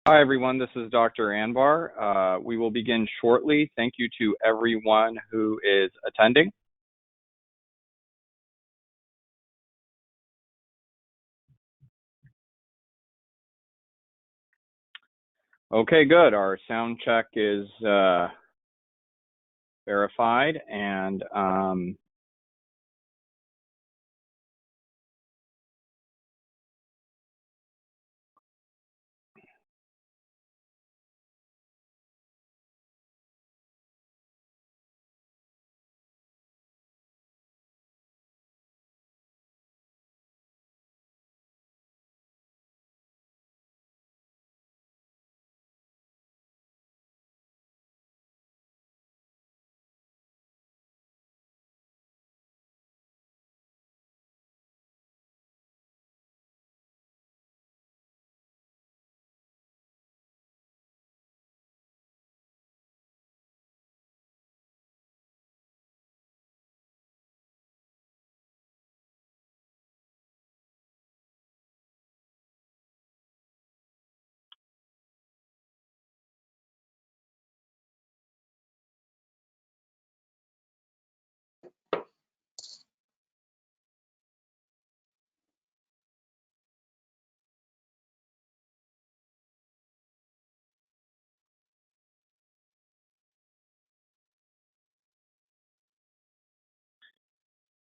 Hi, everyone. This is Dr. Anvar. We will begin shortly. Thank you to everyone who is attending. Okay, good. Our sound check is verified, and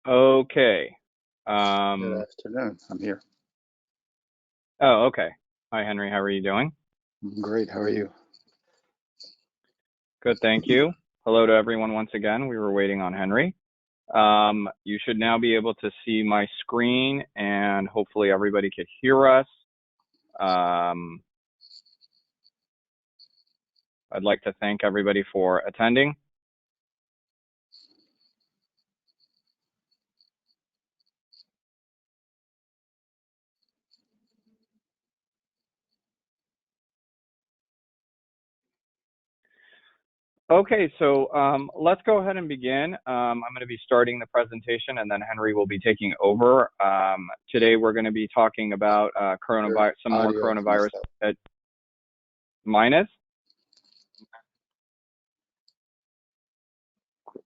okay. Good afternoon. I'm here. Oh, okay. Hi, Henry. How are you doing? I'm great. How are you? Good, thank you. Hello to everyone once again. We were waiting on Henry. You should now be able to see my screen, and hopefully everybody could hear us. I'd like to thank everybody for attending. Okay, so let's go ahead and begin. I'm going to be starting the presentation, and then Henry will be taking over. Today, we're going to be talking about coronavirus, some more Audio is coronavirus. messed up. Mine is?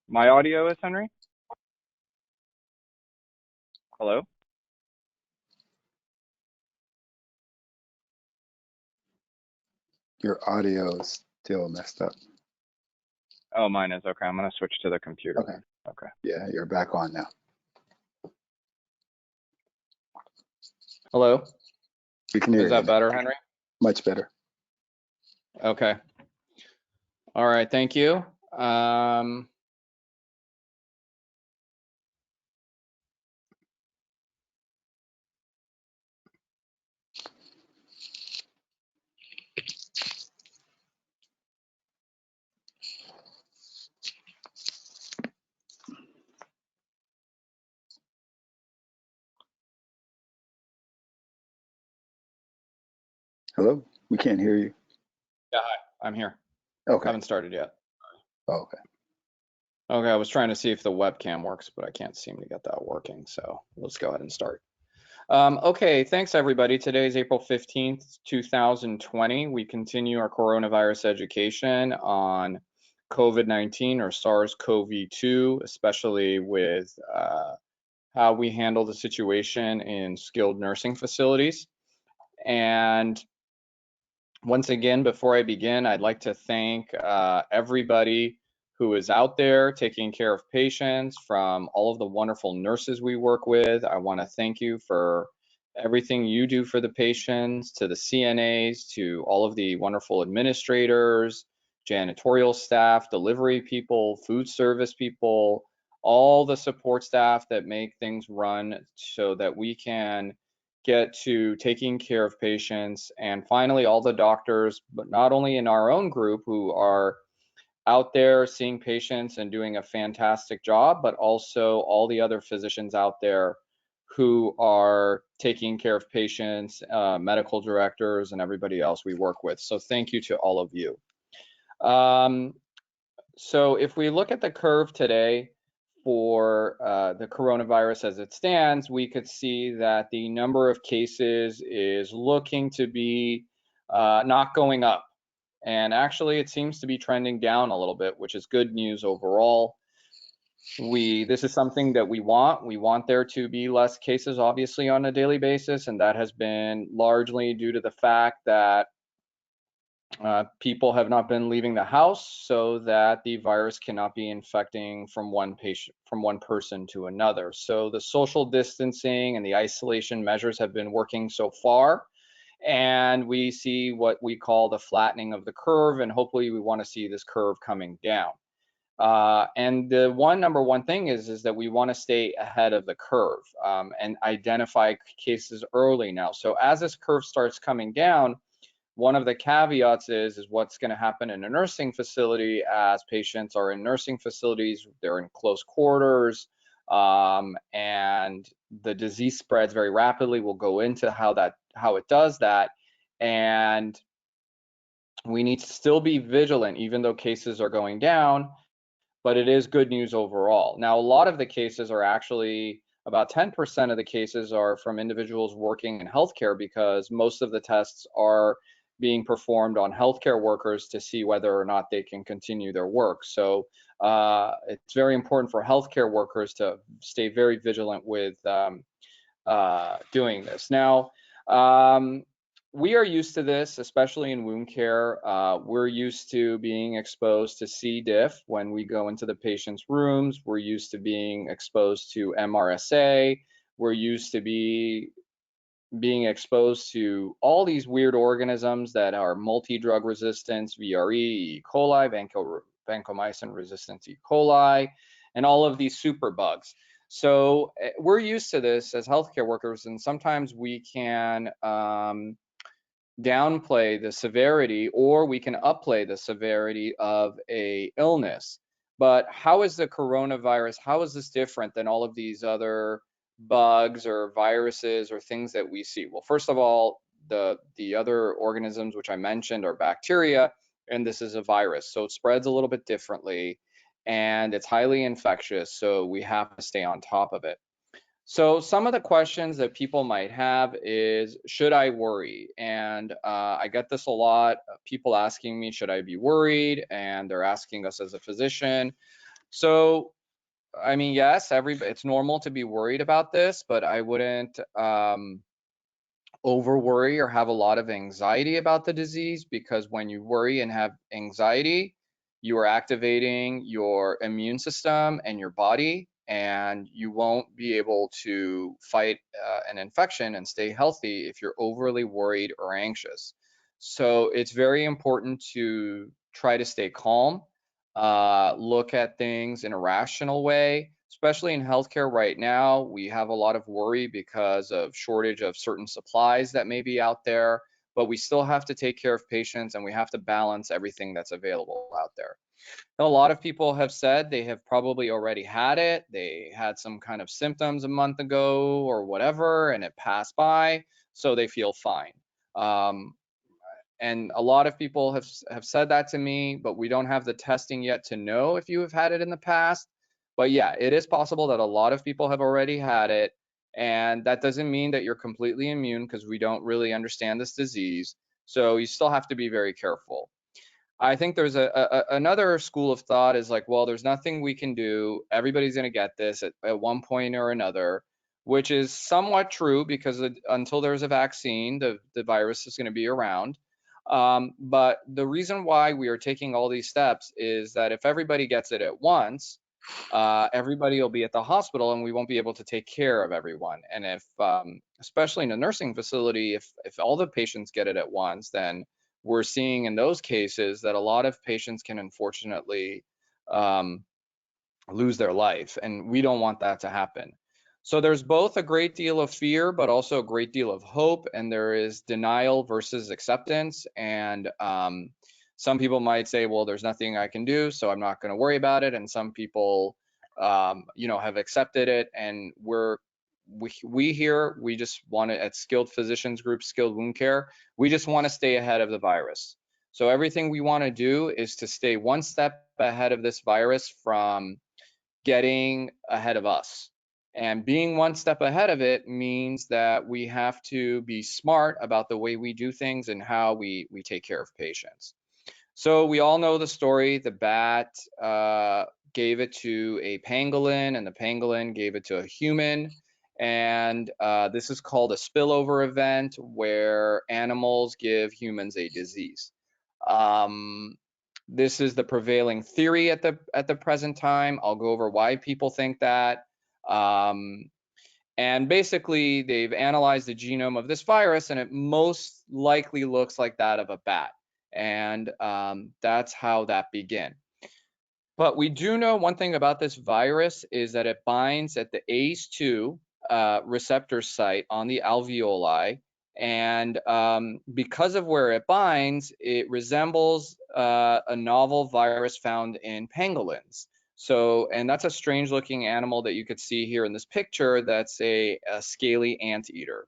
My audio is, Henry? Hello? Your audio is still messed up. Oh, mine is. Okay, I'm going to switch to the computer Okay. then. Okay. Yeah, you're back on now. Hello? We can hear Is you that now. better, Henry? Much better. Okay. All right, thank you. Hello? We can't hear you. Yeah, hi. I'm here. Okay. Haven't started yet. Oh, okay. Okay, I was trying to see if the webcam works, but I can't seem to get that working. So let's go ahead and start. Okay, thanks everybody. Today is April 15th, 2020. We continue our coronavirus education on COVID-19 or SARS-CoV-2, especially with how we handle the situation in skilled nursing facilities. And once again, before I begin, I'd like to thank everybody who is out there taking care of patients, from all of the wonderful nurses we work with. I want to thank you for everything you do for the patients, to the CNAs, to all of the wonderful administrators, janitorial staff, delivery people, food service people, all the support staff that make things run so that we can get to taking care of patients, and finally all the doctors, but not only in our own group, who are out there seeing patients and doing a fantastic job, but also all the other physicians out there who are taking care of patients, medical directors, and everybody else we work with. So thank you to all of you. So if we look at the curve today for the coronavirus as it stands, we could see that the number of cases is looking to be not going up. And actually, it seems to be trending down a little bit, which is good news overall. This is something that we want. We want there to be less cases, obviously, on a daily basis, and that has been largely due to the fact that people have not been leaving the house, so that the virus cannot be infecting from one person to another. So the social distancing and the isolation measures have been working so far, and we see what we call the flattening of the curve, and hopefully we want to see this curve coming down. And the number one thing is that we want to stay ahead of the curve, and identify cases early now. So as this curve starts coming down, one of the caveats is what's going to happen in a nursing facility. As patients are in nursing facilities, they're in close quarters, and the disease spreads very rapidly. We'll go into how it does that, and we need to still be vigilant, even though cases are going down. But it is good news overall. Now, a lot of the cases are actually, about 10% of the cases are from individuals working in healthcare, because most of the tests are being performed on healthcare workers to see whether or not they can continue their work. So it's very important for healthcare workers to stay very vigilant with doing this. Now, we are used to this, especially in wound care. We're used to being exposed to C. diff when we go into the patient's rooms. We're used to being exposed to MRSA. We're used to being exposed to all these weird organisms that are multi-drug resistance, VRE, E. coli, vancomycin resistant E. coli, and all of these super bugs. So we're used to this as healthcare workers, and sometimes we can downplay the severity, or we can upplay the severity of a illness. But how is the coronavirus, how is this different than all of these other bugs or viruses or things that we see? Well, first of all, the other organisms which I mentioned are bacteria, and this is a virus. So it spreads a little bit differently, and it's highly infectious, so we have to stay on top of it. So some of the questions that people might have is, should I worry? And I get this a lot, people asking me, should I be worried? And they're asking us as a physician. So, I mean, yes, it's normal to be worried about this, but I wouldn't over worry or have a lot of anxiety about the disease, because when you worry and have anxiety, you are activating your immune system and your body, and you won't be able to fight an infection and stay healthy if you're overly worried or anxious. So it's very important to try to stay calm, look at things in a rational way. Especially in healthcare right now, we have a lot of worry because of shortage of certain supplies that may be out there, but we still have to take care of patients, and we have to balance everything that's available out there. A lot of people have said they have probably already had it. They had some kind of symptoms a month ago or whatever, and it passed by, so they feel fine. And a lot of people have said that to me, but we don't have the testing yet to know if you have had it in the past. But yeah, it is possible that a lot of people have already had it, and that doesn't mean that you're completely immune, because we don't really understand this disease. So you still have to be very careful. I think there's another school of thought is like, well, there's nothing we can do. Everybody's going to get this at one point or another, which is somewhat true, because until there's a vaccine, the virus is going to be around. But the reason why we are taking all these steps is that if everybody gets it at once, everybody will be at the hospital, and we won't be able to take care of everyone. And if, especially in a nursing facility, if all the patients get it at once, then we're seeing in those cases that a lot of patients can unfortunately lose their life, and we don't want that to happen. So there's both a great deal of fear, but also a great deal of hope, and there is denial versus acceptance. And some people might say, well, there's nothing I can do, so I'm not going to worry about it. And some people, have accepted it, and we here, we just want to, at Skilled Physicians Group, Skilled Wound Care, we just want to stay ahead of the virus. So everything we want to do is to stay one step ahead of this virus from getting ahead of us. And being one step ahead of it means that we have to be smart about the way we do things and how we take care of patients. So we all know the story. The bat gave it to a pangolin, and the pangolin gave it to a human. And this is called a spillover event, where animals give humans a disease. This is the prevailing theory at the present time. I'll go over why people think that. And basically, they've analyzed the genome of this virus, and it most likely looks like that of a bat. And that's how that began. But we do know one thing about this virus is that it binds at the ACE2 receptor site on the alveoli. And because of where it binds, it resembles a novel virus found in pangolins. So, and that's a strange looking animal that you could see here in this picture. That's a scaly anteater.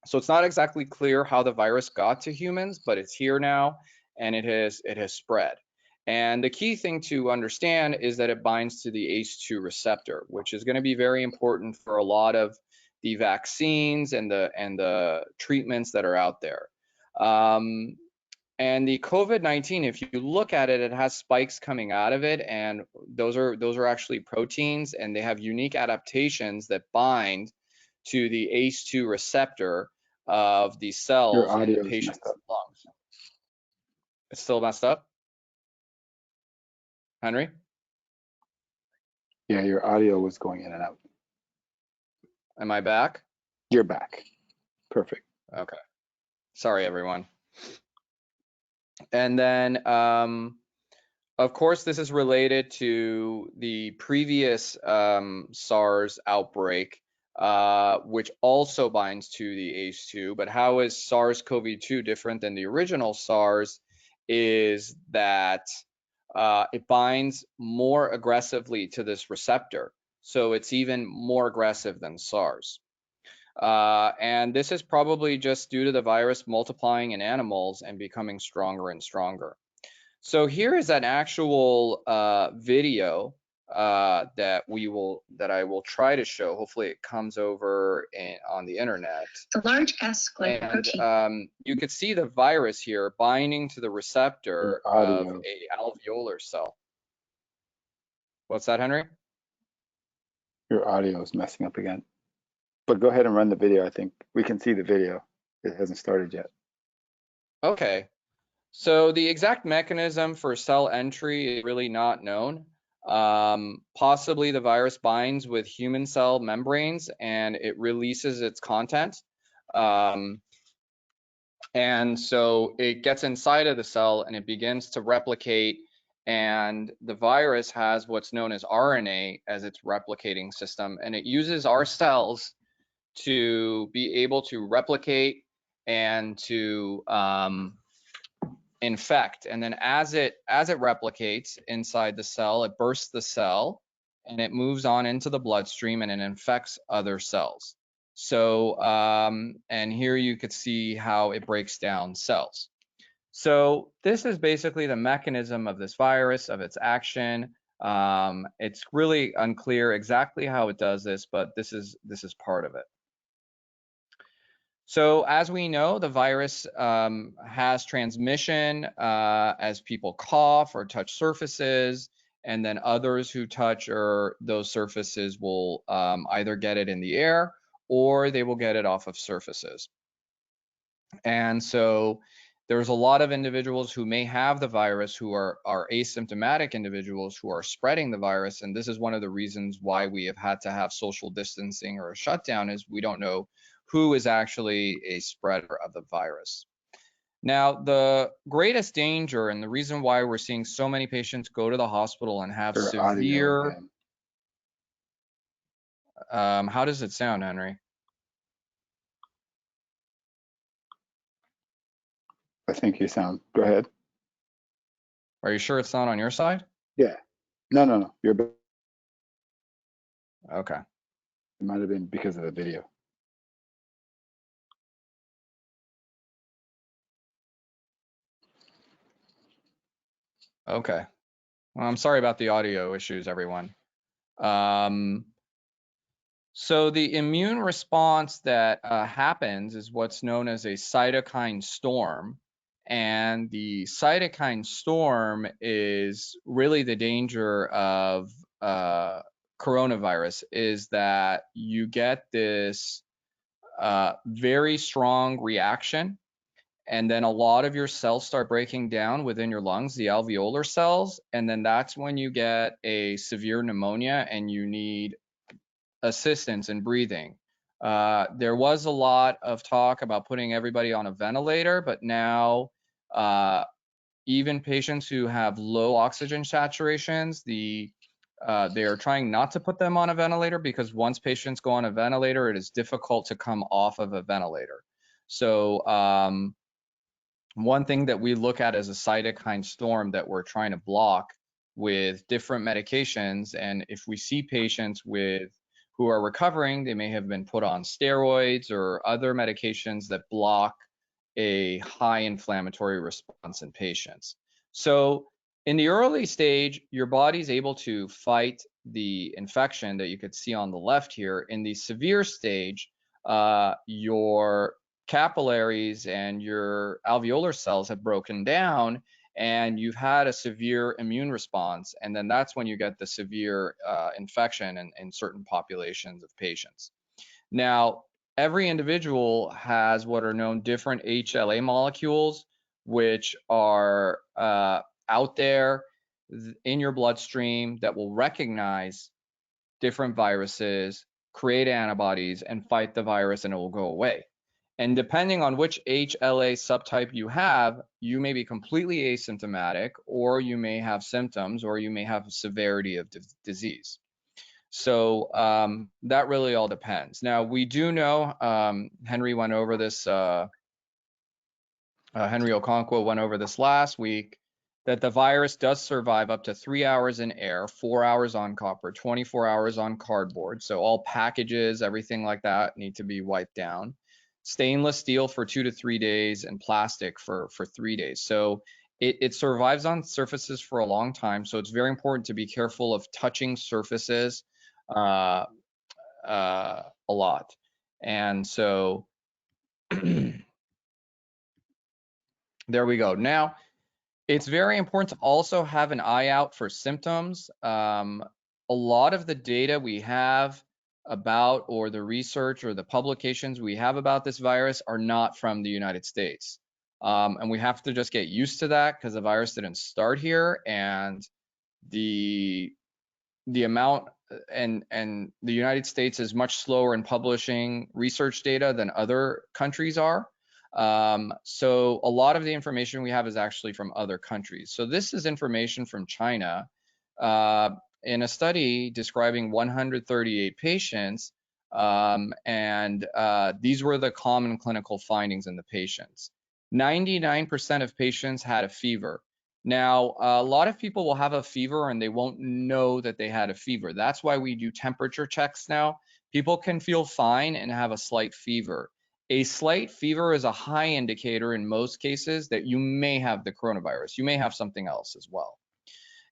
So it's not exactly clear how the virus got to humans, but it's here now, and it has spread. And the key thing to understand is that it binds to the ACE2 receptor, which is going to be very important for a lot of the vaccines and the treatments that are out there. And the COVID-19, if you look at it, it has spikes coming out of it, and those are actually proteins, and they have unique adaptations that bind to the ACE2 receptor of the Your cells in the audio is messed patient's up. lungs. It's still messed up, Henry? Yeah, your audio was going in and out. Am I back? You're back. Perfect. Okay. Sorry, everyone. And then, of course, this is related to the previous SARS outbreak, which also binds to the ACE2. But how is SARS-CoV-2 different than the original SARS? Is that it binds more aggressively to this receptor. So it's even more aggressive than SARS. And this is probably just due to the virus multiplying in animals and becoming stronger and stronger. So here is an actual video that I will try to show. Hopefully it comes over on the internet. The large S-glycoprotein. And you could see the virus here binding to the receptor of a alveolar cell. What's that, Henry? Your audio is messing up again. But go ahead and run the video. I think we can see the video. It hasn't started yet. Okay. So the exact mechanism for cell entry is really not known. Possibly the virus binds with human cell membranes and it releases its content. And so it gets inside of the cell and it begins to replicate, and the virus has what's known as RNA as its replicating system, and it uses our cells to be able to replicate and to infect. And then as it replicates inside the cell, it bursts the cell and it moves on into the bloodstream and it infects other cells. So, and here you could see how it breaks down cells. So this is basically the mechanism of this virus, of its action. It's really unclear exactly how it does this, but this is part of it. So as we know, the virus has transmission as people cough or touch surfaces, and then others who touch those surfaces will either get it in the air or they will get it off of surfaces. And so there's a lot of individuals who may have the virus who are asymptomatic individuals who are spreading the virus. And this is one of the reasons why we have had to have social distancing or a shutdown, is we don't know who is actually a spreader of the virus. Now, the greatest danger and the reason why we're seeing so many patients go to the hospital and have severe... how does it sound, Henry? I think you sound. Go ahead. Are you sure it's not on your side? Yeah. No. You're. Okay. It might have been because of the video. Okay. Well, I'm sorry about the audio issues, everyone. So the immune response that happens is what's known as a cytokine storm. And the cytokine storm is really the danger of coronavirus, is that you get this very strong reaction, and then a lot of your cells start breaking down within your lungs, the alveolar cells, and then that's when you get a severe pneumonia and you need assistance in breathing. There was a lot of talk about putting everybody on a ventilator, but now even patients who have low oxygen saturations, they are trying not to put them on a ventilator, because once patients go on a ventilator, it is difficult to come off of a ventilator. So one thing that we look at as a cytokine storm that we're trying to block with different medications, and if we see patients who are recovering, they may have been put on steroids or other medications that block a high inflammatory response in patients. So in the early stage, your body's able to fight the infection that you could see on the left here. In the severe stage, your capillaries and your alveolar cells have broken down, and you've had a severe immune response, and then that's when you get the severe infection in certain populations of patients. Now, every individual has what are known different HLA molecules, which are out there in your bloodstream that will recognize different viruses, create antibodies, and fight the virus, and it will go away. And depending on which HLA subtype you have, you may be completely asymptomatic, or you may have symptoms, or you may have severity of disease. So that really all depends. Now, we do know, Henry went over this, Henry Okonkwo went over this last week, that the virus does survive up to 3 hours in air, 4 hours on copper, 24 hours on cardboard. So all packages, everything like that need to be wiped down. Stainless steel for 2 to 3 days, and plastic for 3 days. So it survives on surfaces for a long time. So it's very important to be careful of touching surfaces a lot. And so there we go. Now, it's very important to also have an eye out for symptoms. A lot of the data we have about, or the research or the publications we have about this virus, are not from the United States. And we have to just get used to that, because the virus didn't start here, and the amount and the United States is much slower in publishing research data than other countries are. So a lot of the information we have is actually from other countries. So this is information from China in a study describing 138 patients, and these were the common clinical findings in the patients. 99% of patients had a fever. Now, a lot of people will have a fever and they won't know that they had a fever. That's why we do temperature checks now. People can feel fine and have a slight fever. A slight fever is a high indicator in most cases that you may have the coronavirus. You may have something else as well.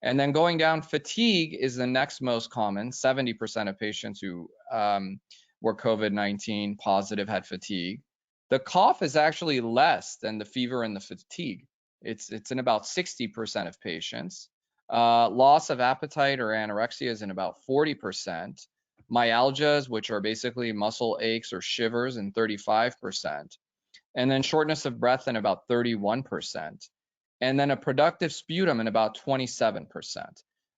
And then going down, fatigue is the next most common. 70% of patients who were COVID-19 positive had fatigue. The cough is actually less than the fever and the fatigue. It's in about 60% of patients. Loss of appetite or anorexia is in about 40%. Myalgias, which are basically muscle aches or shivers, in 35%. And then shortness of breath in about 31%. And then a productive sputum in about 27%.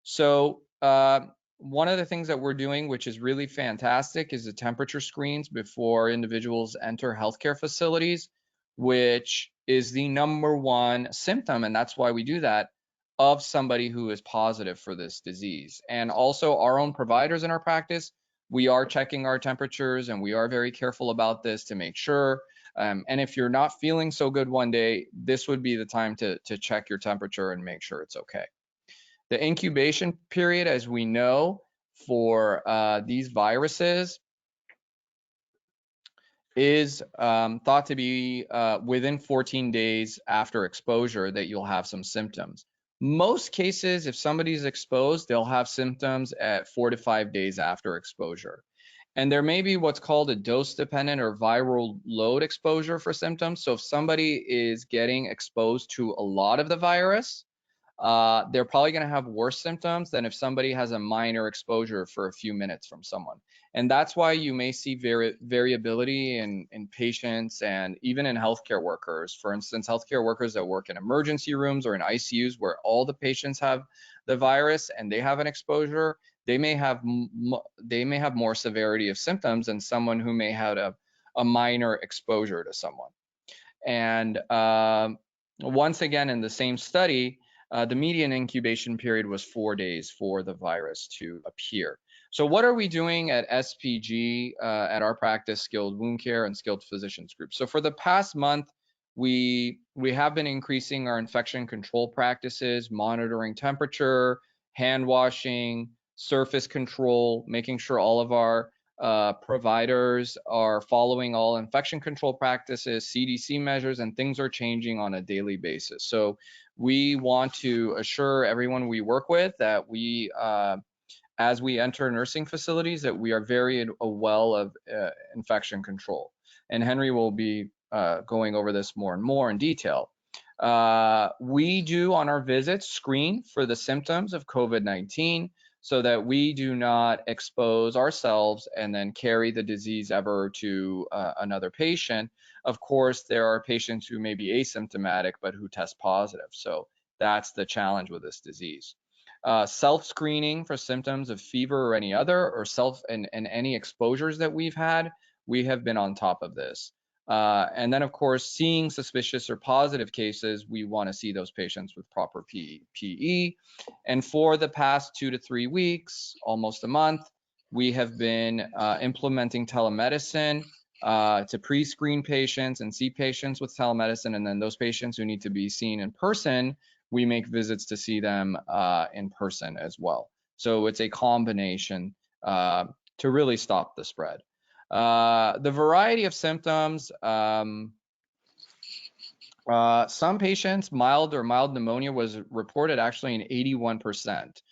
So one of the things that we're doing, which is really fantastic, is the temperature screens before individuals enter healthcare facilities, which is the #1 symptom, and that's why we do that, of somebody who is positive for this disease. And also our own providers in our practice, we are checking our temperatures, and we are very careful about this to make sure. And if you're not feeling so good one day, this would be the time to check your temperature and make sure it's okay. The incubation period, as we know, for these viruses is thought to be within 14 days after exposure that you'll have some symptoms. Most cases, if somebody's exposed, they'll have symptoms at 4 to 5 days after exposure. And there may be what's called a dose-dependent or viral load exposure for symptoms. So if somebody is getting exposed to a lot of the virus, they're probably going to have worse symptoms than if somebody has a minor exposure for a few minutes from someone. And that's why you may see variability in patients and even in healthcare workers. For instance, healthcare workers that work in emergency rooms or in ICUs where all the patients have the virus and they have an exposure, they may have more severity of symptoms than someone who may have a minor exposure to someone. And once again, in the same study, the median incubation period was 4 days for the virus to appear. So what are we doing at SPG, at our practice, Skilled Wound Care and Skilled Physicians Group? So for the past month, we have been increasing our infection control practices, monitoring temperature, hand washing, surface control, making sure all of our providers are following all infection control practices, CDC measures, and things are changing on a daily basis. So we want to assure everyone we work with that we, as we enter nursing facilities, that we are very well of infection control. And Henry will be going over this more and more in detail. We do on our visits screen for the symptoms of COVID-19 so that we do not expose ourselves and then carry the disease ever to another patient. Of course, there are patients who may be asymptomatic but who test positive. So that's the challenge with this disease. Self-screening for symptoms of fever or any other, or and any exposures that we've had, we have been on top of this. And then, of course, seeing suspicious or positive cases, we want to see those patients with proper PE. And for the past 2 to 3 weeks, almost a month, we have been implementing telemedicine to pre-screen patients and see patients with telemedicine. And then those patients who need to be seen in person, we make visits to see them in person as well. So it's a combination to really stop the spread. The variety of symptoms, some patients, mild or mild pneumonia was reported actually in 81%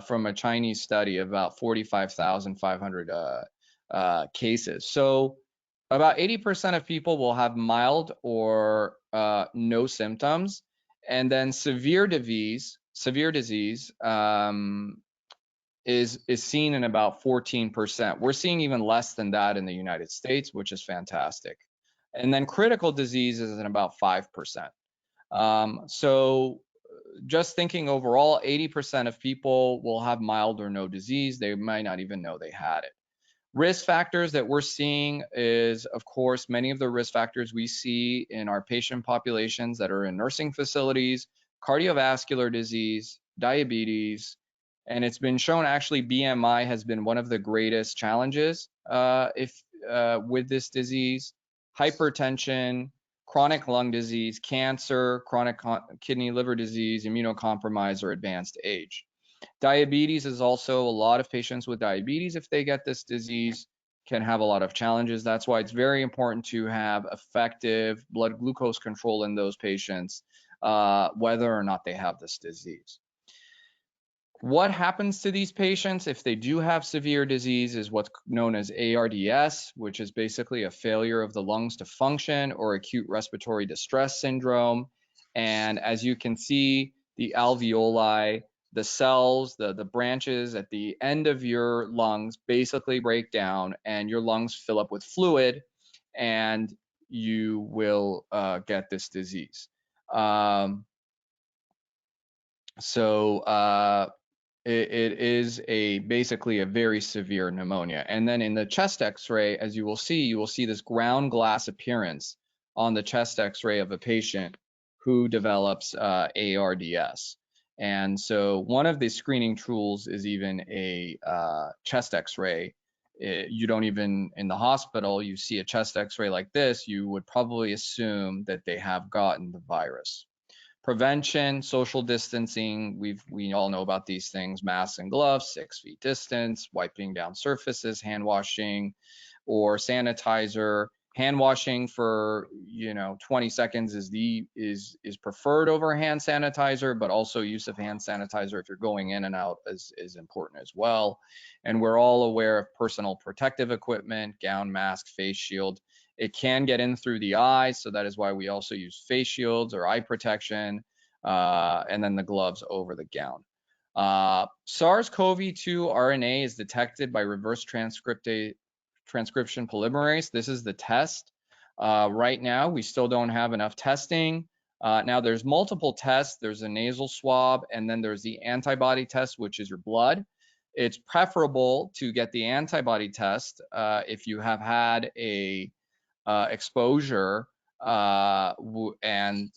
from a Chinese study of about 45,500 cases. So about 80% of people will have mild or no symptoms. And then severe disease is seen in about 14%. We're seeing even less than that in the United States, which is fantastic. And then critical disease is in about 5%. So just thinking overall, 80% of people will have mild or no disease. They might not even know they had it. Risk factors that we're seeing is, of course, many of the risk factors we see in our patient populations that are in nursing facilities, cardiovascular disease, diabetes, and it's been shown actually BMI has been one of the greatest challenges with this disease, hypertension, chronic lung disease, cancer, chronic kidney liver disease, immunocompromised or advanced age. Diabetes is also a lot of patients with diabetes, if they get this disease, can have a lot of challenges. That's why it's very important to have effective blood glucose control in those patients, whether or not they have this disease. What happens to these patients if they do have severe disease is what's known as ARDS, which is basically a failure of the lungs to function, or acute respiratory distress syndrome. And as you can see, the alveoli, the cells, the branches at the end of your lungs basically break down and your lungs fill up with fluid and you will get this disease. It is basically a very severe pneumonia. And then in the chest x-ray, as you will see this ground glass appearance on the chest x-ray of a patient who develops ARDS. And so one of the screening tools is even a chest x-ray. You don't even, in the hospital, you see a chest x-ray like this, you would probably assume that they have gotten the virus. Prevention, social distancing, we all know about these things, masks and gloves, 6 feet distance, wiping down surfaces, hand washing, or sanitizer, Hand washing for 20 seconds is preferred over hand sanitizer, but also use of hand sanitizer if you're going in and out is important as well. And we're all aware of personal protective equipment, gown, mask, face shield. It can get in through the eyes, so that is why we also use face shields or eye protection, and then the gloves over the gown. SARS-CoV-2 RNA is detected by reverse transcription polymerase. This is the test. Right now, we still don't have enough testing. Now, there's multiple tests. There's a nasal swab, and then there's the antibody test, which is your blood. It's preferable to get the antibody test if you have had a exposure and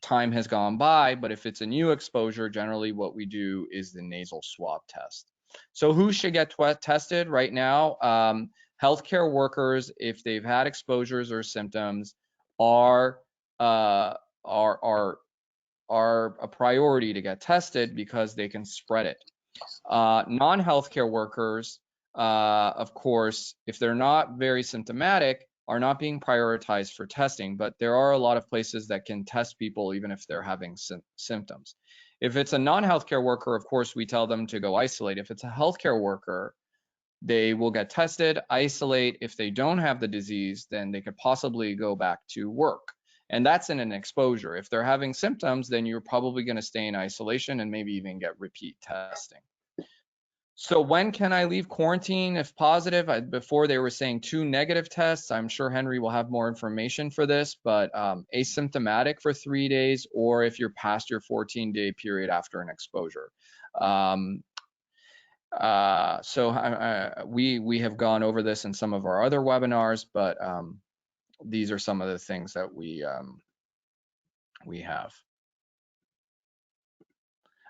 time has gone by, but if it's a new exposure, generally what we do is the nasal swab test. So who should get tested right now? Healthcare workers, if they've had exposures or symptoms, are a priority to get tested because they can spread it. Non-healthcare workers, of course, if they're not very symptomatic, are not being prioritized for testing, but there are a lot of places that can test people even if they're having symptoms. If it's a non-healthcare worker, of course, we tell them to go isolate. If it's a healthcare worker, they will get tested, isolate. If they don't have the disease, then they could possibly go back to work. And that's in an exposure. If they're having symptoms, then you're probably going to stay in isolation and maybe even get repeat testing. So when can I leave quarantine if positive? Before they were saying 2 negative tests. I'm sure Henry will have more information for this, but asymptomatic for 3 days, or if you're past your 14-day period after an exposure. We have gone over this in some of our other webinars, but these are some of the things that we have.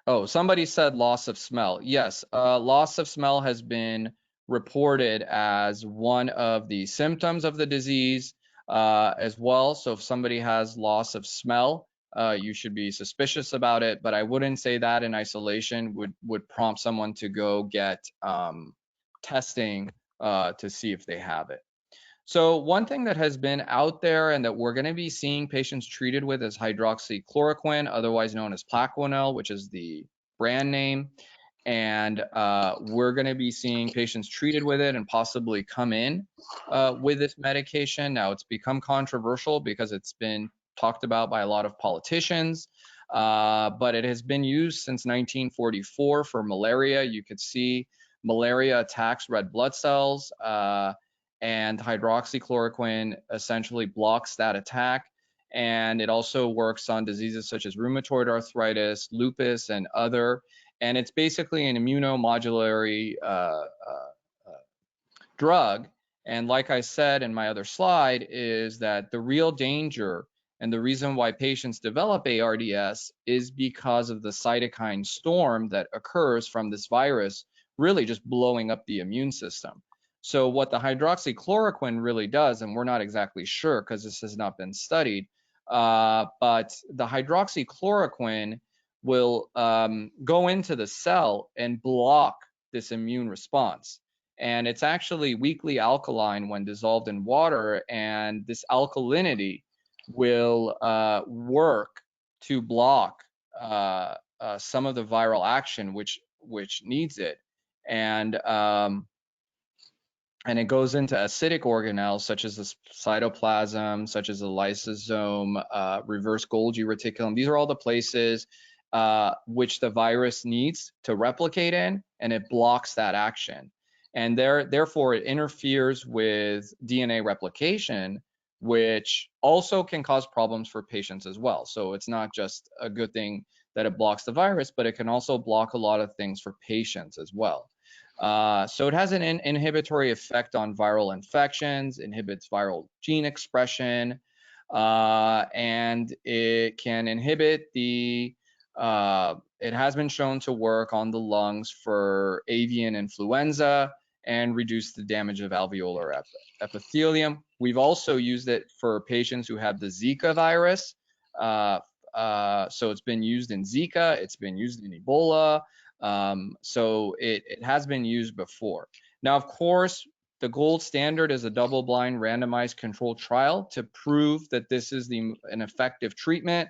Oh, somebody said loss of smell. Yes, loss of smell has been reported as one of the symptoms of the disease as well. So if somebody has loss of smell, you should be suspicious about it, but I wouldn't say that in isolation would prompt someone to go get testing to see if they have it. So one thing that has been out there and that we're going to be seeing patients treated with is hydroxychloroquine, otherwise known as Plaquenil, which is the brand name. And we're going to be seeing patients treated with it and possibly come in with this medication. Now, it's become controversial because it's been talked about by a lot of politicians, but it has been used since 1944 for malaria. You could see malaria attacks red blood cells. And hydroxychloroquine essentially blocks that attack. And it also works on diseases such as rheumatoid arthritis, lupus, and other. And it's basically an immunomodulatory drug. And like I said in my other slide, is that the real danger and the reason why patients develop ARDS is because of the cytokine storm that occurs from this virus really just blowing up the immune system. So what the hydroxychloroquine really does, and we're not exactly sure because this has not been studied, but the hydroxychloroquine will go into the cell and block this immune response. And it's actually weakly alkaline when dissolved in water, and this alkalinity will work to block some of the viral action which needs it. And it goes into acidic organelles such as the cytoplasm, such as the lysosome, reverse Golgi reticulum. These are all the places which the virus needs to replicate in, and it blocks that action. And therefore, it interferes with DNA replication, which also can cause problems for patients as well. So it's not just a good thing that it blocks the virus, but it can also block a lot of things for patients as well. So it has an inhibitory effect on viral infections, inhibits viral gene expression, and it can inhibit the, it has been shown to work on the lungs for avian influenza and reduce the damage of alveolar epithelium. We've also used it for patients who have the Zika virus. So it's been used in Zika, it's been used in Ebola. So it has been used before. Now, of course, the gold standard is a double-blind randomized controlled trial to prove that this is an effective treatment.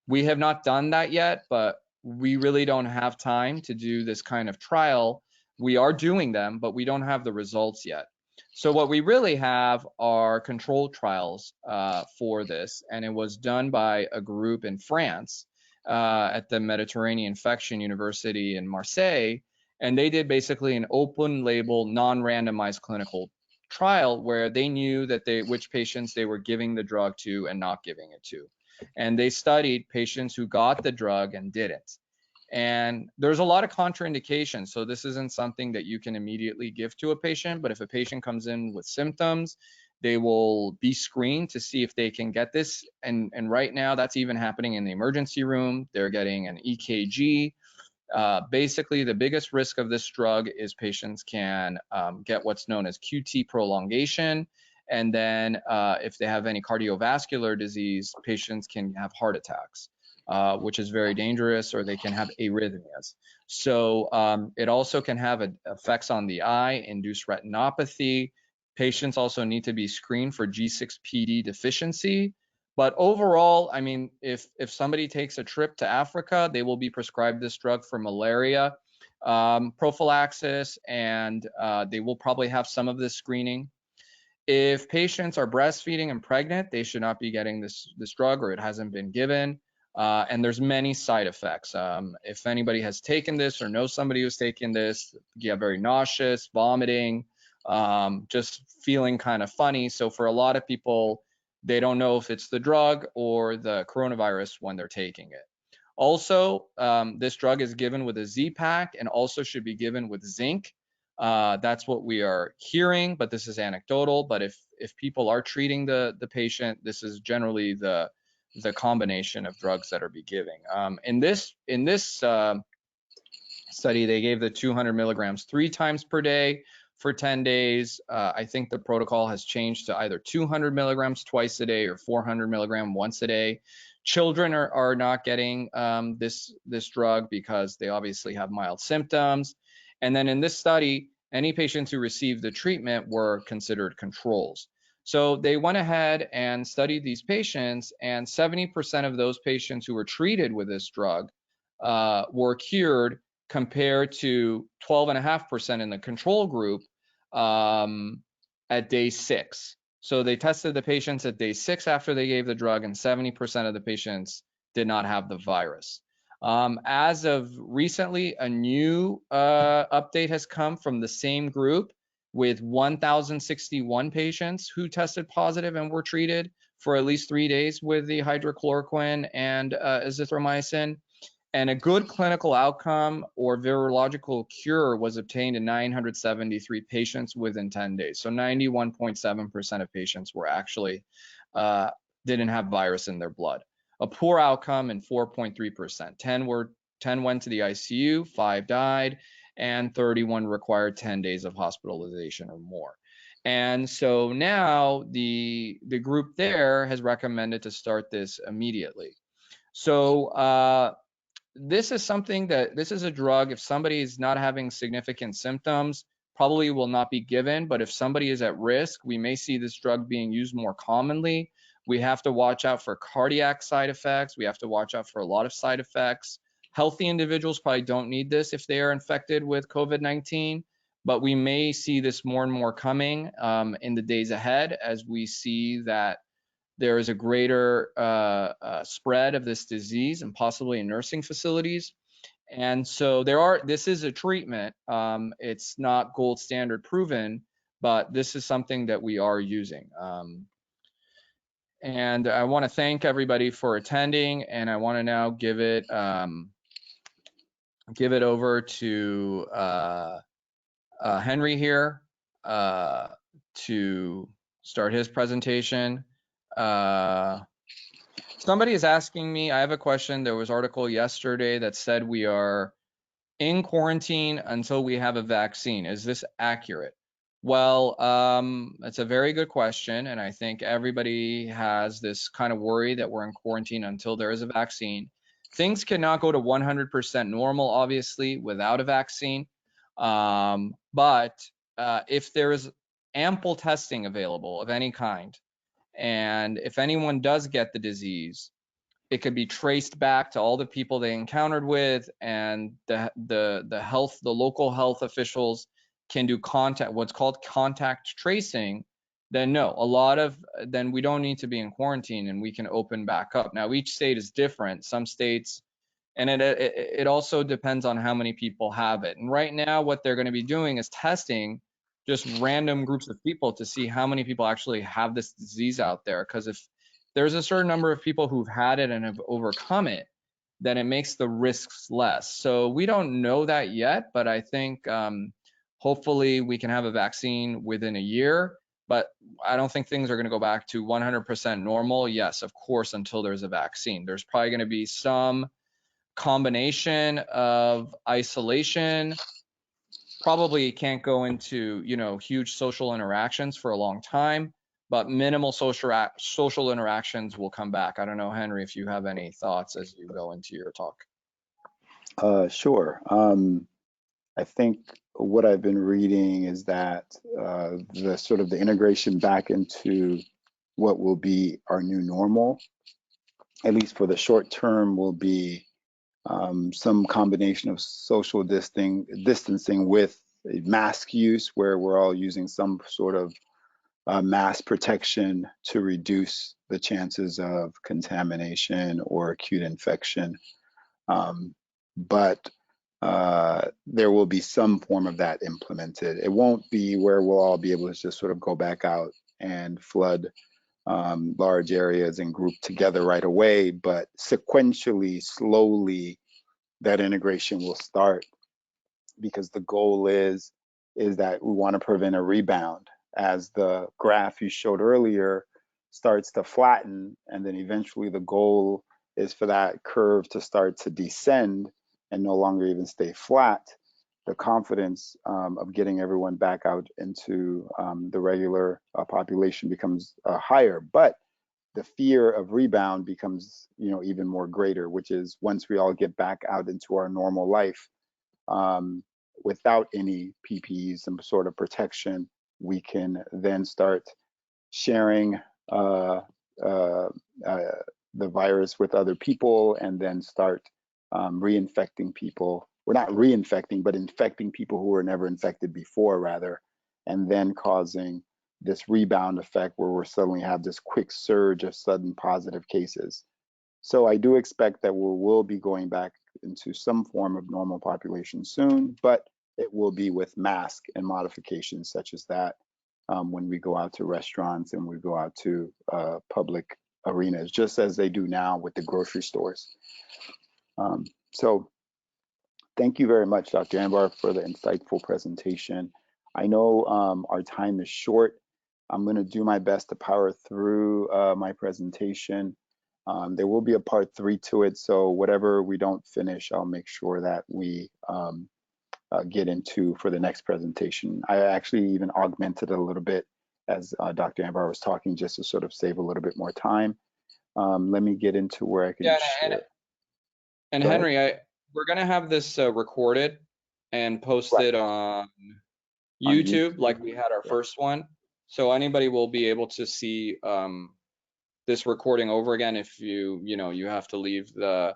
We have not done that yet, but we really don't have time to do this kind of trial. We are doing them, but we don't have the results yet. So what we really have are controlled trials for this, and it was done by a group in France at the Mediterranean Infection University in Marseille, and they did basically an open label, non-randomized clinical trial where they knew that which patients they were giving the drug to and not giving it to. And they studied patients who got the drug and didn't. And there's a lot of contraindications. So this isn't something that you can immediately give to a patient, but if a patient comes in with symptoms, they will be screened to see if they can get this. And right now that's even happening in the emergency room. They're getting an EKG. Basically, the biggest risk of this drug is patients can get what's known as QT prolongation. And then if they have any cardiovascular disease, patients can have heart attacks, which is very dangerous, or they can have arrhythmias. So it also can have effects on the eye, induce retinopathy. Patients also need to be screened for G6PD deficiency. But overall, I mean, if somebody takes a trip to Africa, they will be prescribed this drug for malaria prophylaxis, and they will probably have some of this screening. If patients are breastfeeding and pregnant, they should not be getting this drug, or it hasn't been given. And there's many side effects. If anybody has taken this or knows somebody who's taken this, you get very nauseous, vomiting, just feeling kind of funny. So for a lot of people, they don't know if it's the drug or the coronavirus when they're taking it. Also, this drug is given with a Z-Pak and also should be given with zinc. That's what we are hearing, but this is anecdotal. But if people are treating the patient, this is generally the combination of drugs that are be giving. In this study, they gave the 200 milligrams 3 times per day for 10 days. I think the protocol has changed to either 200 milligrams twice a day or 400 milligram once a day. Children are not getting this drug because they obviously have mild symptoms. And then in this study, any patients who received the treatment were considered controls. So they went ahead and studied these patients, and 70% of those patients who were treated with this drug were cured, compared to 12.5% in the control group at day 6. So they tested the patients at day 6 after they gave the drug, and 70% of the patients did not have the virus. As of recently, a new update has come from the same group with 1,061 patients who tested positive and were treated for at least 3 days with the hydrochloroquine and azithromycin. And a good clinical outcome or virological cure was obtained in 973 patients within 10 days. So 91.7% of patients were actually didn't have virus in their blood. A poor outcome in 4.3%. 10 went to the ICU, 5 died, and 31 required 10 days of hospitalization or more. And so now the group there has recommended to start this immediately. So this is a drug, if somebody is not having significant symptoms, probably will not be given. But if somebody is at risk, we may see this drug being used more commonly. We have to watch out for cardiac side effects. We have to watch out for a lot of side effects. Healthy individuals probably don't need this if they are infected with COVID-19, but we may see this more and more coming in the days ahead, as we see that there is a greater spread of this disease, and possibly in nursing facilities. And so this is a treatment. It's not gold standard proven, but this is something that we are using. And I want to thank everybody for attending, and I want to now give it over to Henry here to start his presentation. Somebody is asking me, I have a question. There was an article yesterday that said we are in quarantine until we have a vaccine. Is this accurate? Well, that's a very good question. And I think everybody has this kind of worry that we're in quarantine until there is a vaccine. Things cannot go to 100% normal, obviously, without a vaccine. But if there is ample testing available of any kind. And if anyone does get the disease, it could be traced back to all the people they encountered with, and the local health officials can do what's called contact tracing. Then then we don't need to be in quarantine and we can open back up. Now each state is different. Some states, and it also depends on how many people have it. And right now what they're going to be doing is testing just random groups of people to see how many people actually have this disease out there. Because if there's a certain number of people who've had it and have overcome it, then it makes the risks less. So we don't know that yet, but I think hopefully we can have a vaccine within a year. But I don't think things are going to go back to 100% normal. Yes, of course, until there's a vaccine. There's probably going to be some combination of isolation. Probably can't go into, huge social interactions for a long time, but minimal social interactions will come back. I don't know, Henry, if you have any thoughts as you go into your talk. Sure. I think what I've been reading is that the sort of the integration back into what will be our new normal, at least for the short term, will be some combination of social distancing with mask use, where we're all using some sort of mask protection to reduce the chances of contamination or acute infection. But there will be some form of that implemented. It won't be where we'll all be able to just sort of go back out and flood large areas and group together right away, but sequentially, slowly, that integration will start, because the goal is that we want to prevent a rebound. As the graph you showed earlier starts to flatten, and then eventually the goal is for that curve to start to descend and no longer even stay flat, the confidence of getting everyone back out into the regular population becomes higher. But the fear of rebound becomes, even more greater, which is once we all get back out into our normal life without any PPE, some sort of protection, we can then start sharing the virus with other people, and then start reinfecting people. We're not reinfecting, but infecting people who were never infected before, rather, and then causing this rebound effect where we'll suddenly have this quick surge of sudden positive cases. So I do expect that we will be going back into some form of normal population soon, but it will be with mask and modifications such as that when we go out to restaurants and we go out to public arenas, just as they do now with the grocery stores. So thank you very much, Dr. Anvar, for the insightful presentation. I know our time is short. I'm going to do my best to power through my presentation. There will be a part 3 to it, so whatever we don't finish, I'll make sure that we get into for the next presentation. I actually even augmented it a little bit as Dr. Anvar was talking, just to sort of save a little bit more time. Let me get into where I can share. And Henry, we're going to have this recorded and posted on YouTube, like we had our first one. So anybody will be able to see this recording over again if you have to leave the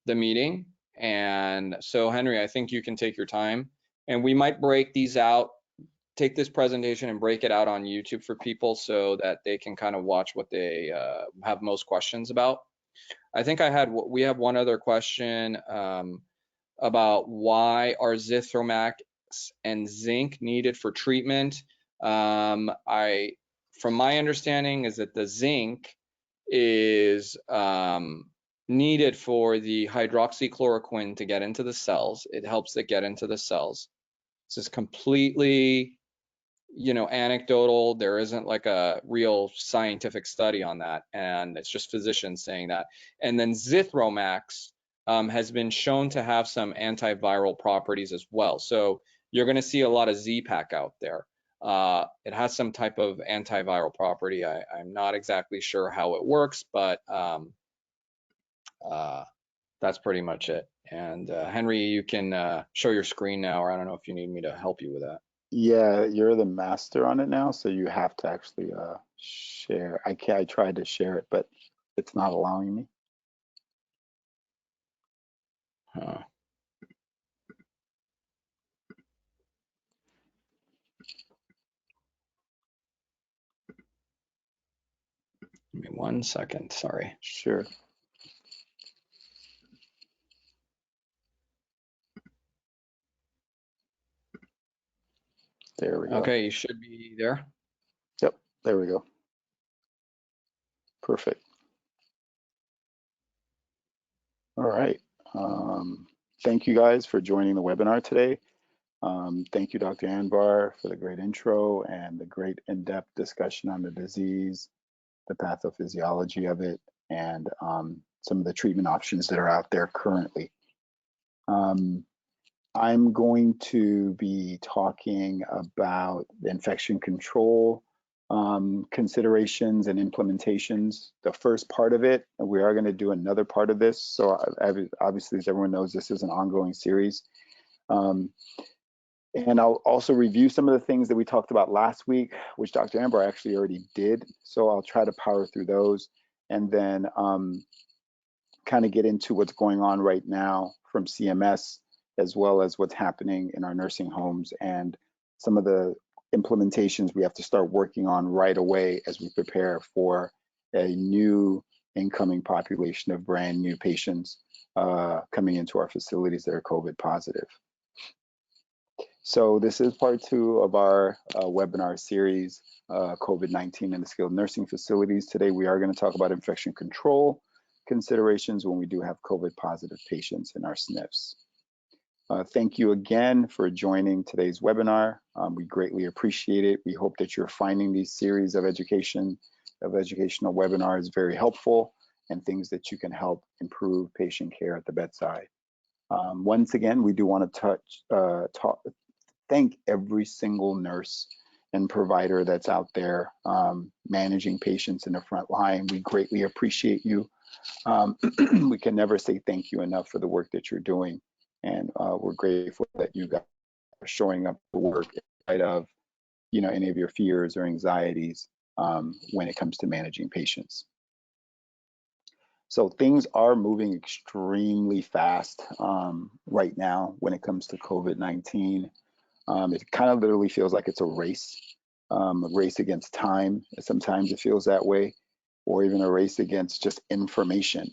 meeting. And so Henry, I think you can take your time, and we might break these out, take this presentation and break it out on YouTube for people so that they can kind of watch what they have most questions about. I think we have one other question about why are zithromax and zinc needed for treatment. From my understanding is that the zinc is needed for the hydroxychloroquine to get into the cells. It helps it get into the cells. This is completely, anecdotal. There isn't like a real scientific study on that, and it's just physicians saying that. And then zithromax has been shown to have some antiviral properties as well. So you're going to see a lot of Z-Pak out there. It has some type of antiviral property. I'm not exactly sure how it works, but that's pretty much it. And Henry, you can show your screen now, or I don't know if you need me to help you with that. Yeah, you're the master on it now, so you have to actually share. I tried to share it, but it's not allowing me. Give me 1 second, sorry. Sure. There we go. Okay, you should be there. Yep, there we go. Perfect. All right. Thank you guys for joining the webinar today. Thank you, Dr. Anvar, for the great intro and the great in-depth discussion on the disease, the pathophysiology of it, and some of the treatment options that are out there currently. I'm going to be talking about the infection control considerations and implementations. The first part of it, and we are going to do another part of this. So obviously, as everyone knows, this is an ongoing series. And I'll also review some of the things that we talked about last week, which Dr. Anvar actually already did. So I'll try to power through those and then kind of get into what's going on right now from CMS, as well as what's happening in our nursing homes and some of the implementations we have to start working on right away as we prepare for a new incoming population of brand new patients coming into our facilities that are COVID positive. So this is part 2 of our webinar series, COVID-19 in the skilled nursing facilities. Today we are going to talk about infection control considerations when we do have COVID positive patients in our SNFs. Thank you again for joining today's webinar. We greatly appreciate it. We hope that you're finding these series of educational webinars very helpful and things that you can help improve patient care at the bedside. Once again, we do want to thank every single nurse and provider that's out there managing patients in the front line. We greatly appreciate you. We can never say thank you enough for the work that you're doing. And we're grateful that you guys are showing up for work in spite of, any of your fears or anxieties when it comes to managing patients. So things are moving extremely fast right now when it comes to COVID-19. It kind of literally feels like it's a race against time. Sometimes it feels that way, or even a race against just information.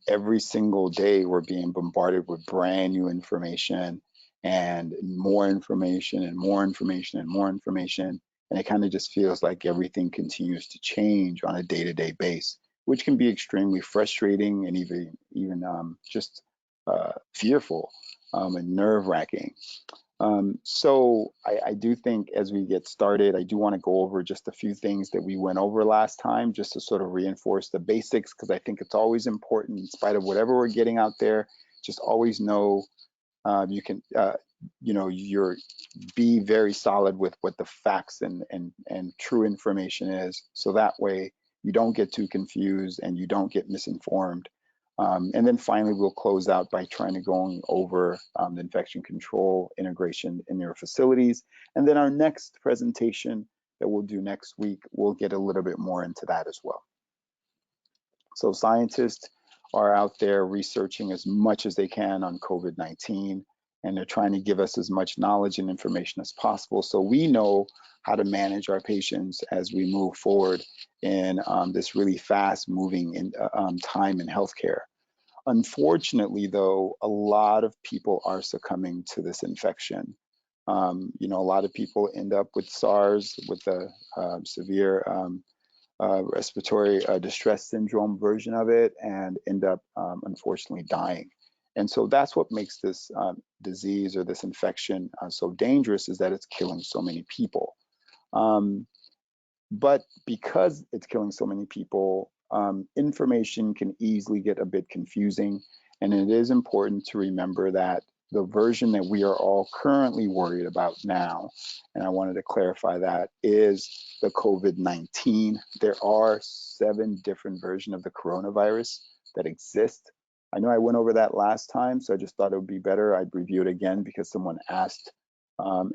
Every single day we're being bombarded with brand new information and more information and more information and more information. And it kind of just feels like everything continues to change on a day-to-day basis, which can be extremely frustrating and even just fearful and nerve-wracking. So I do think as we get started, I do want to go over just a few things that we went over last time, just to sort of reinforce the basics, because I think it's always important, in spite of whatever we're getting out there, just always know you can, be very solid with what the facts and true information is. So that way you don't get too confused and you don't get misinformed. And then finally, we'll close out by going over the infection control integration in your facilities. And then our next presentation that we'll do next week, we'll get a little bit more into that as well. So scientists are out there researching as much as they can on COVID-19, and they're trying to give us as much knowledge and information as possible so we know how to manage our patients as we move forward in this really fast moving time in healthcare. Unfortunately, though, a lot of people are succumbing to this infection. A lot of people end up with SARS, with the severe respiratory distress syndrome version of it, and end up unfortunately dying. And so that's what makes this disease or this infection so dangerous, is that it's killing so many people. But because it's killing so many people, information can easily get a bit confusing. And it is important to remember that the version that we are all currently worried about now, and I wanted to clarify that, is the COVID-19. There are 7 different versions of the coronavirus that exist. I know I went over that last time, so I just thought it would be better I'd review it again because someone asked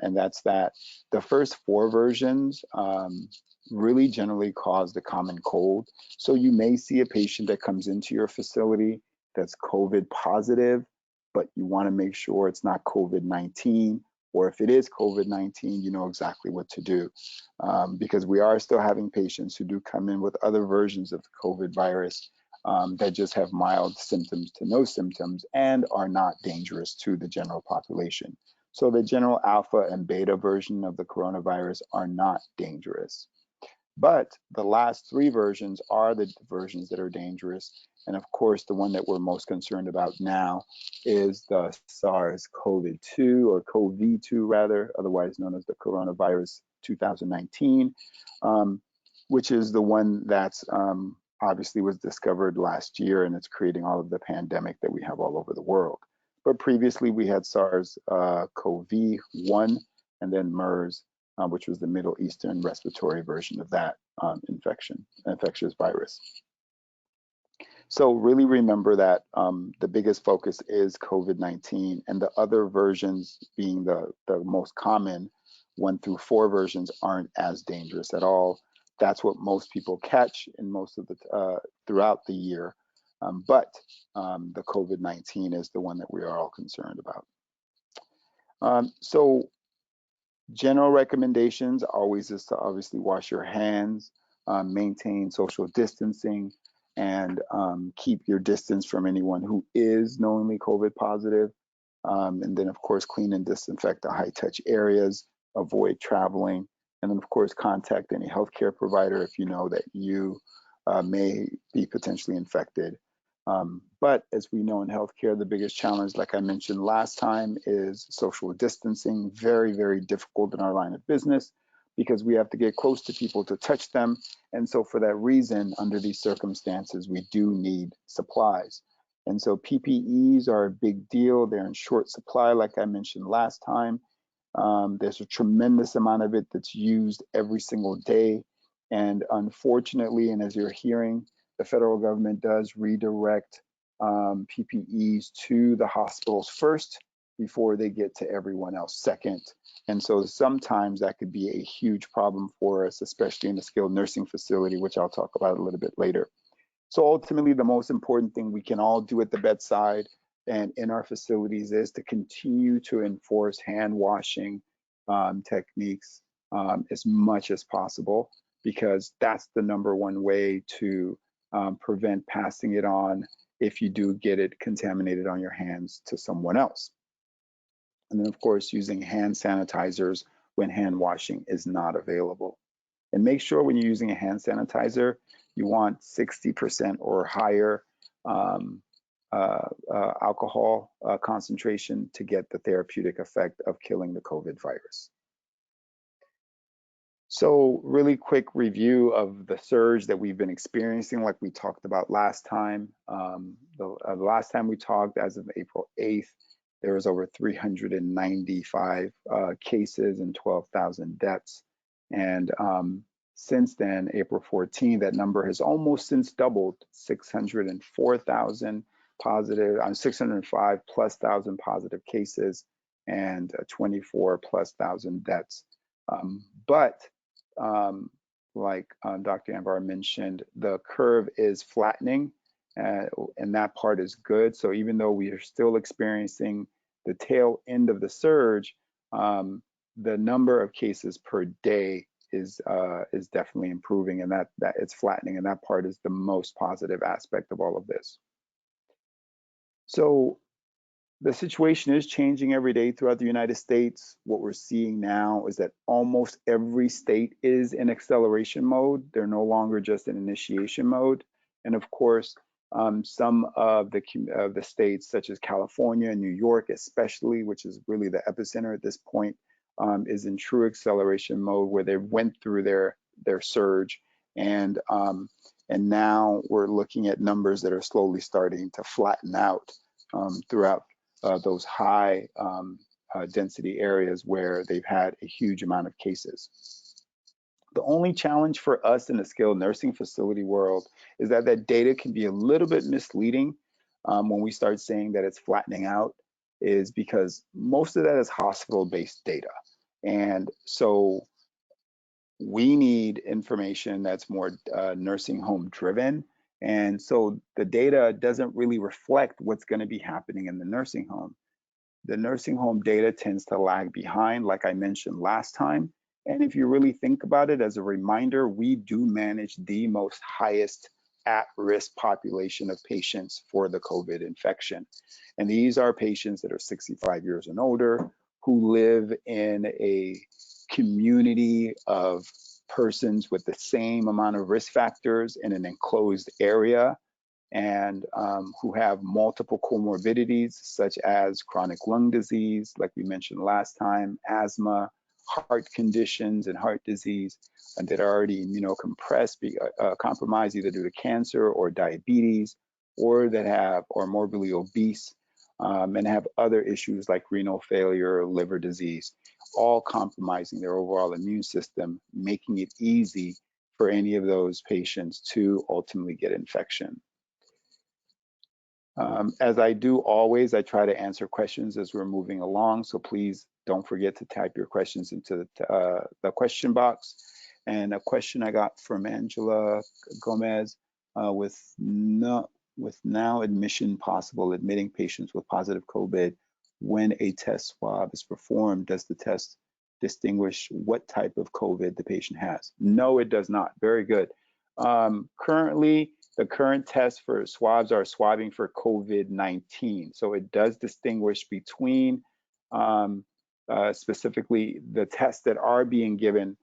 and that's that. The first 4 versions really generally cause the common cold. So you may see a patient that comes into your facility that's COVID positive, but you want to make sure it's not COVID-19, or if it is COVID-19, you know exactly what to do. Because we are still having patients who do come in with other versions of the COVID virus that just have mild symptoms to no symptoms and are not dangerous to the general population. So the general alpha and beta version of the coronavirus are not dangerous. But the last 3 versions are the versions that are dangerous. And of course, the one that we're most concerned about now is the SARS-CoV-2, or CoV-2 rather, otherwise known as the coronavirus 2019, which is the one that's obviously was discovered last year, and it's creating all of the pandemic that we have all over the world. But previously we had SARS-CoV-1 and then MERS, which was the Middle Eastern respiratory version of that infectious virus. So really remember that the biggest focus is COVID-19, and the other versions, being the most common 1 through 4 versions, aren't as dangerous at all. That's what most people catch in most of the throughout the year. But the COVID-19 is the one that we are all concerned about. So general recommendations always is to obviously wash your hands, maintain social distancing, and keep your distance from anyone who is knowingly COVID positive. And then of course, clean and disinfect the high touch areas, avoid traveling, and then of course, contact any healthcare provider if you know that you may be potentially infected. But as we know in healthcare, the biggest challenge, like I mentioned last time, is social distancing. Very, very difficult in our line of business because we have to get close to people to touch them. And so for that reason, under these circumstances, we do need supplies. And so PPEs are a big deal. They're in short supply, like I mentioned last time. There's a tremendous amount of it that's used every single day. And unfortunately, and as you're hearing, the federal government does redirect PPEs to the hospitals first before they get to everyone else second. And so sometimes that could be a huge problem for us, especially in a skilled nursing facility, which I'll talk about a little bit later. So ultimately, the most important thing we can all do at the bedside and in our facilities is to continue to enforce hand washing techniques as much as possible, because that's the #1 way to prevent passing it on if you do get it contaminated on your hands to someone else. And then of course, using hand sanitizers when hand washing is not available. And make sure when you're using a hand sanitizer, you want 60% or higher alcohol concentration to get the therapeutic effect of killing the COVID virus. So really quick review of the surge that we've been experiencing, like we talked about last time. The last time we talked, as of April 8th, there was over 395 cases and 12,000 deaths. And since then, April 14th, that number has almost since doubled, 604,000 positive, 605 plus thousand positive cases and 24 plus thousand deaths. Like Dr. Anvar mentioned, the curve is flattening, and that part is good. So even though we are still experiencing the tail end of the surge, the number of cases per day is definitely improving, and that it's flattening, and that part is the most positive aspect of all of this. So the situation is changing every day throughout the United States. What we're seeing now is that almost every state is in acceleration mode. They're no longer just in initiation mode. And of course, some of the states, such as California and New York especially, which is really the epicenter at this point, is in true acceleration mode, where they went through their surge. And now we're looking at numbers that are slowly starting to flatten out throughout those high density areas where they've had a huge amount of cases. The only challenge for us in the skilled nursing facility world is that that data can be a little bit misleading when we start saying that it's flattening out. is because most of that is hospital-based data. And so we need information that's more nursing home driven. And so the data doesn't really reflect what's going to be happening in the nursing home. The nursing home data tends to lag behind, like I mentioned last time. And if you really think about it, as a reminder, we do manage the most highest at-risk population of patients for the COVID infection. And these are patients that are 65 years and older, who live in a community of persons with the same amount of risk factors in an enclosed area, and who have multiple comorbidities such as chronic lung disease, like we mentioned last time, asthma, heart conditions and heart disease, and that are already immunocompressed, compromised either due to cancer or diabetes, or that are morbidly obese, and have other issues like renal failure or liver disease, all compromising their overall immune system, making it easy for any of those patients to ultimately get infection. As I do always, I try to answer questions as we're moving along, so please don't forget to type your questions into the question box. And a question I got from Angela Gomez, with now admission possible, admitting patients with positive COVID, when a test swab is performed, does the test distinguish what type of COVID the patient has? No, it does not. Very good. Currently, the current tests for swabs are swabbing for COVID-19. So it does distinguish between specifically the tests that are being given.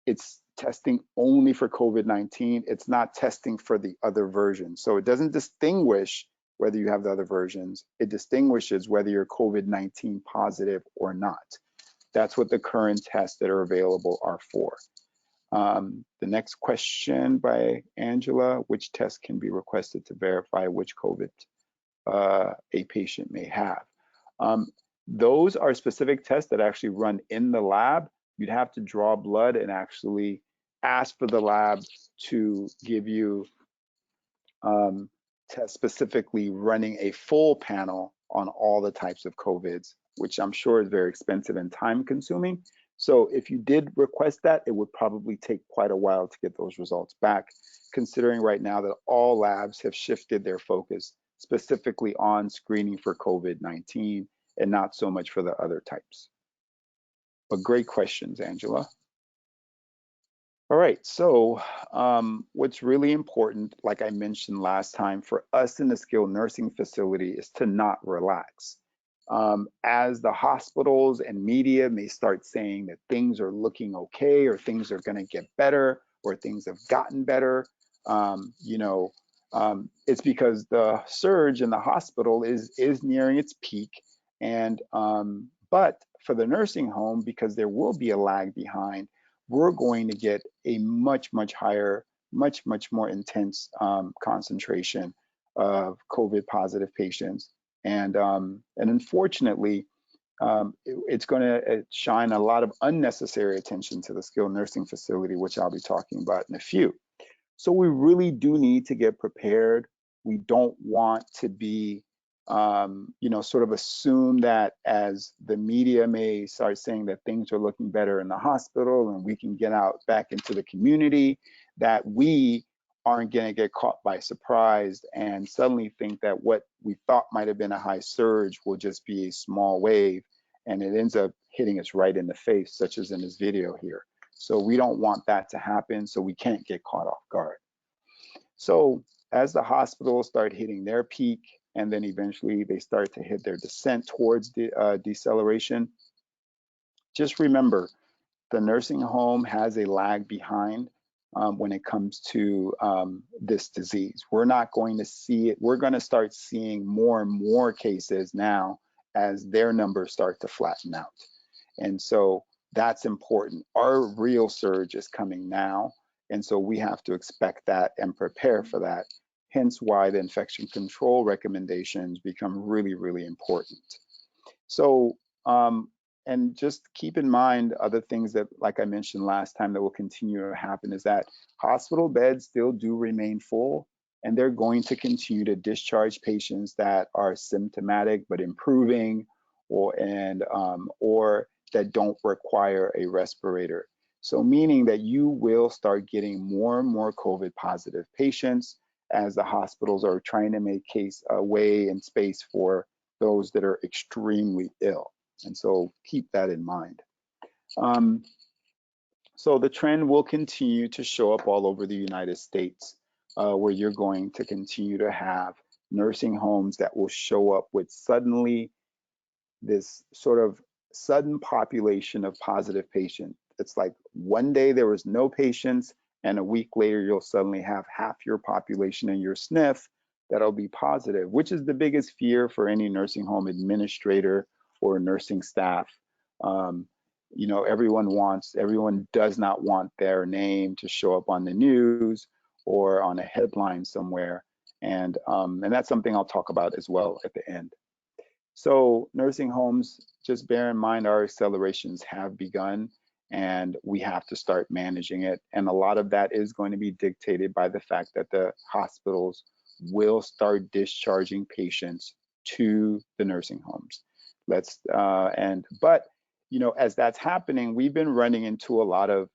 It's testing only for COVID-19. It's not testing for the other versions. So it doesn't distinguish whether you have the other versions. It distinguishes whether you're COVID-19 positive or not. That's what the current tests that are available are for. The next question by Angela, which test can be requested to verify which COVID a patient may have? Those are specific tests that actually run in the lab. You'd have to draw blood and actually ask for the lab to give you tests specifically running a full panel on all the types of COVIDs, which I'm sure is very expensive and time consuming. So if you did request that, it would probably take quite a while to get those results back, considering right now that all labs have shifted their focus specifically on screening for COVID-19 and not so much for the other types. But great questions, Angela. All right, so what's really important, like I mentioned last time, for us in the skilled nursing facility is to not relax. As the hospitals and media may start saying that things are looking okay, or things are going to get better, or things have gotten better, it's because the surge in the hospital is nearing its peak. And but for the nursing home, because there will be a lag behind, we're going to get a much higher, much more intense concentration of COVID positive patients. And unfortunately, it's going to shine a lot of unnecessary attention to the skilled nursing facility, which I'll be talking about in a few. So we really do need to get prepared. We don't want to be, sort of assume that as the media may start saying that things are looking better in the hospital and we can get out back into the community, that we aren't going to get caught by surprise and suddenly think that what we thought might have been a high surge will just be a small wave, and it ends up hitting us right in the face, such as in this video here. So we don't want that to happen, so we can't get caught off guard. So as the hospitals start hitting their peak, and then eventually they start to hit their descent towards the deceleration, just remember, the nursing home has a lag behind when it comes to this disease. We're not going to see it. We're going to start seeing more and more cases now as their numbers start to flatten out. And so that's important. Our real surge is coming now. And so we have to expect that and prepare for that. Hence why the infection control recommendations become really important. So, and just keep in mind other things that, like I mentioned last time, that will continue to happen is that hospital beds still do remain full, and they're going to continue to discharge patients that are symptomatic but improving, or that don't require a respirator. So meaning that you will start getting more and more COVID positive patients as the hospitals are trying to make way and space for those that are extremely ill. And so keep that in mind. So the trend will continue to show up all over the United States, where you're going to continue to have nursing homes that will show up with suddenly this sort of sudden population of positive patients. It's like one day there was no patients, and a week later you'll suddenly have half your population in your SNF that'll be positive, which is the biggest fear for any nursing home administrator or nursing staff. You know, everyone does not want their name to show up on the news or on a headline somewhere, and that's something I'll talk about as well at the end. So nursing homes, just bear in mind our accelerations have begun, and we have to start managing it. And a lot of that is going to be dictated by the fact that the hospitals will start discharging patients to the nursing homes. But you know, as that's happening, we've been running into a lot of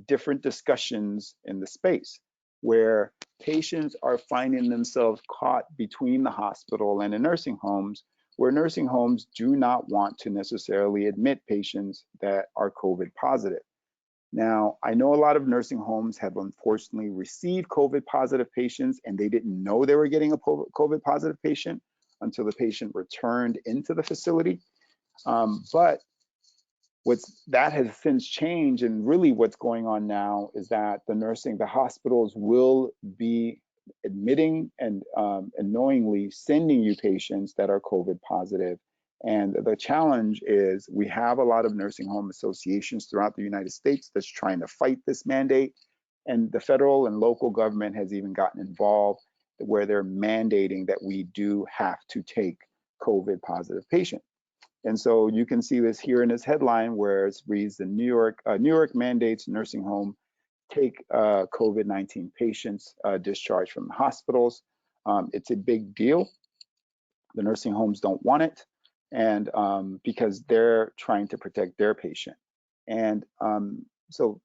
different discussions in the space where patients are finding themselves caught between the hospital and the nursing homes, where nursing homes do not want to necessarily admit patients that are COVID positive. Now, I know a lot of nursing homes have unfortunately received COVID positive patients, and they didn't know they were getting a COVID positive patient until the patient returned into the facility. But that has since changed, and really what's going on now is that the hospitals will be admitting and knowingly sending you patients that are COVID positive. And the challenge is we have a lot of nursing home associations throughout the United States that's trying to fight this mandate. And the federal and local government has even gotten involved where they're mandating that we do have to take COVID positive patients. And so you can see this here in this headline where it reads the New York mandates nursing home take COVID-19 patients discharged from the hospitals. It's a big deal. The nursing homes don't want it, and because they're trying to protect their patient. And so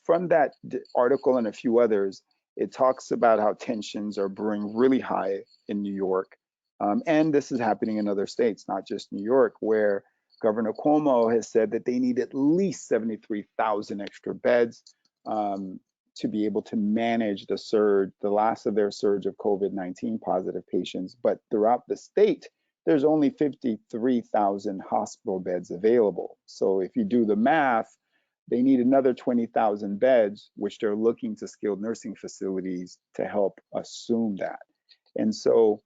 from that article and a few others, it talks about how tensions are brewing really high in New York. And this is happening in other states, not just New York, where Governor Cuomo has said that they need at least 73,000 extra beds to be able to manage the last of their surge of COVID-19 positive patients. But throughout the state, there's only 53,000 hospital beds available. So if you do the math, they need another 20,000 beds, which they're looking to skilled nursing facilities to help assume that. And so,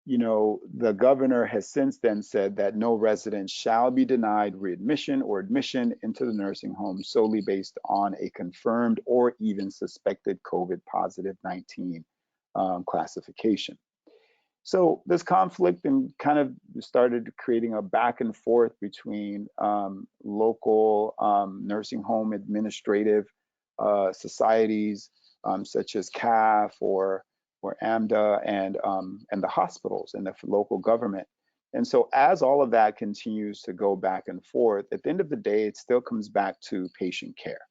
you know, the governor has since then said that no resident shall be denied readmission or admission into the nursing home solely based on a confirmed or even suspected COVID positive 19 classification. So this conflict and kind of started creating a back and forth between local nursing home administrative societies such as CAF or AMDA and the hospitals and the local government. And so as all of that continues to go back and forth, at the end of the day, it still comes back to patient care.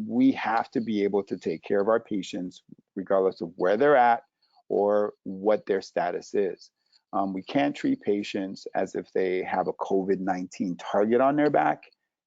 We have to be able to take care of our patients regardless of where they're at or what their status is. We can't treat patients as if they have a COVID-19 target on their back